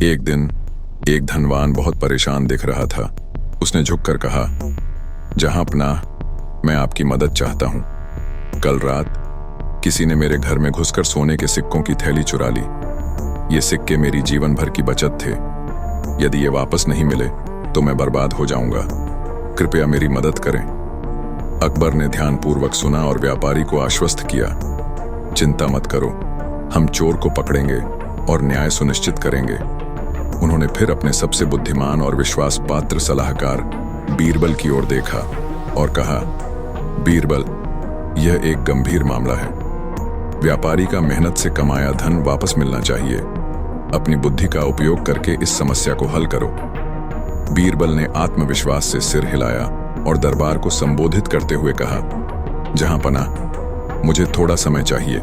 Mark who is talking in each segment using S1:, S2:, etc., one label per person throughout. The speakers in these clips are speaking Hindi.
S1: एक दिन एक धनवान बहुत परेशान दिख रहा था। उसने झुककर कहा, जहांपनाह, मैं आपकी मदद चाहता हूं। कल रात किसी ने मेरे घर में घुसकर सोने के सिक्कों की थैली चुरा ली। ये सिक्के मेरी जीवन भर की बचत थे। यदि ये वापस नहीं मिले तो मैं बर्बाद हो जाऊंगा। कृपया मेरी मदद करें। अकबर ने ध्यानपूर्वक सुना और व्यापारी को आश्वस्त किया, चिंता मत करो, हम चोर को पकड़ेंगे और न्याय सुनिश्चित करेंगे। उन्होंने फिर अपने सबसे बुद्धिमान और विश्वास पात्र सलाहकार बीरबल की ओर देखा और कहा, बीरबल, यह एक गंभीर मामला है। व्यापारी का मेहनत से कमाया धन वापस मिलना चाहिए। अपनी बुद्धि का उपयोग करके इस समस्या को हल करो। बीरबल ने आत्मविश्वास से सिर हिलाया और दरबार को संबोधित करते हुए कहा, जहांपनाह, मुझे थोड़ा समय चाहिए,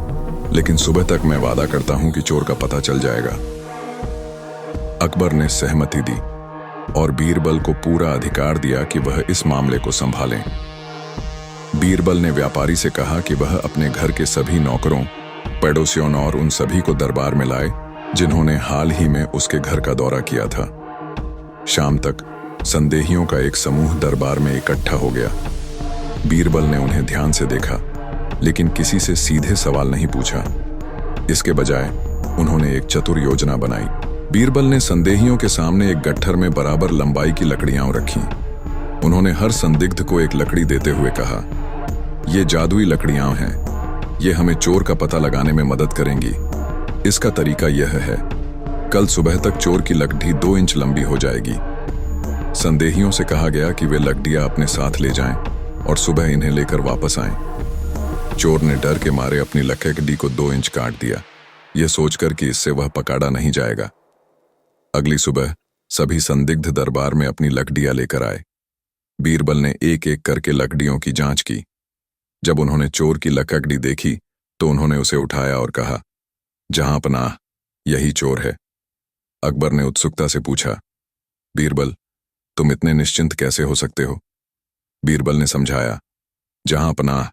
S1: लेकिन सुबह तक मैं वादा करता हूं कि चोर का पता चल जाएगा। अकबर ने सहमति दी और बीरबल को पूरा अधिकार दिया कि वह इस मामले को संभालें। बीरबल ने व्यापारी से कहा कि वह अपने घर के सभी नौकरों, पड़ोसियों और उन सभी को दरबार में लाए जिन्होंने हाल ही में उसके घर का दौरा किया था। शाम तक संदेहियों का एक समूह दरबार में इकट्ठा हो गया। बीरबल ने उन्हें ध्यान से देखा, लेकिन किसी से सीधे सवाल नहीं पूछा। इसके बजाय उन्होंने एक चतुर योजना बनाई। बीरबल ने संदेहियों के सामने एक गट्ठर में बराबर लंबाई की लकड़ियां रखीं। उन्होंने हर संदिग्ध को एक लकड़ी देते हुए कहा, ये जादुई लकड़ियां हैं, ये हमें चोर का पता लगाने में मदद करेंगी। इसका तरीका यह है, कल सुबह तक चोर की लकड़ी 2 इंच लंबी हो जाएगी। संदेहियों से कहा गया कि वे लकड़ियां अपने साथ ले जाएं और सुबह इन्हें लेकर वापस आएं। चोर ने डर के मारे अपनी लकड़ी को 2 इंच काट दिया, यह सोचकर कि इससे वह पकड़ा नहीं जाएगा। अगली सुबह सभी संदिग्ध दरबार में अपनी लकड़ियां लेकर आए। बीरबल ने एक एक करके लकड़ियों की जांच की। जब उन्होंने चोर की लकड़ी देखी तो उन्होंने उसे उठाया और कहा, जहांपनाह, यही चोर है। अकबर ने उत्सुकता से पूछा, बीरबल, तुम इतने निश्चिंत कैसे हो सकते हो? बीरबल ने समझाया, जहांपनाह,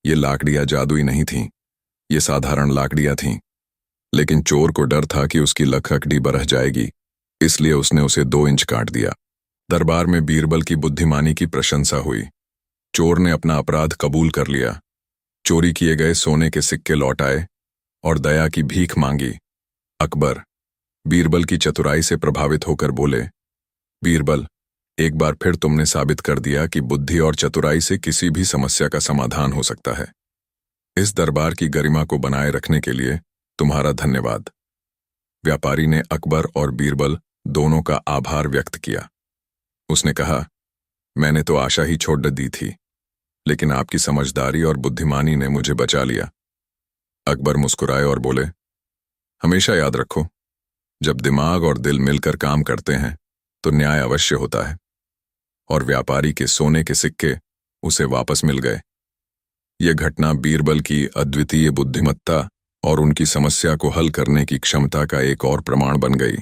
S1: ये लाकड़ियां जादुई नहीं थीं, ये साधारण लाकड़ियां थीं। लेकिन चोर को डर था कि उसकी लकड़ी बरह जाएगी, इसलिए उसने उसे 2 इंच काट दिया। दरबार में बीरबल की बुद्धिमानी की प्रशंसा हुई। चोर ने अपना अपराध कबूल कर लिया, चोरी किए गए सोने के सिक्के लौटाए और दया की भीख मांगी। अकबर बीरबल की चतुराई से प्रभावित होकर बोले, बीरबल, एक बार फिर तुमने साबित कर दिया कि बुद्धि और चतुराई से किसी भी समस्या का समाधान हो सकता है। इस दरबार की गरिमा को बनाए रखने के लिए तुम्हारा धन्यवाद। व्यापारी ने अकबर और बीरबल दोनों का आभार व्यक्त किया। उसने कहा, मैंने तो आशा ही छोड़ दी थी, लेकिन आपकी समझदारी और बुद्धिमानी ने मुझे बचा लिया। अकबर मुस्कुराए और बोले, हमेशा याद रखो, जब दिमाग और दिल मिलकर काम करते हैं तो न्याय अवश्य होता है। और व्यापारी के सोने के सिक्के उसे वापस मिल गए। यह घटना बीरबल की अद्वितीय बुद्धिमत्ता और उनकी समस्या को हल करने की क्षमता का एक और प्रमाण बन गई।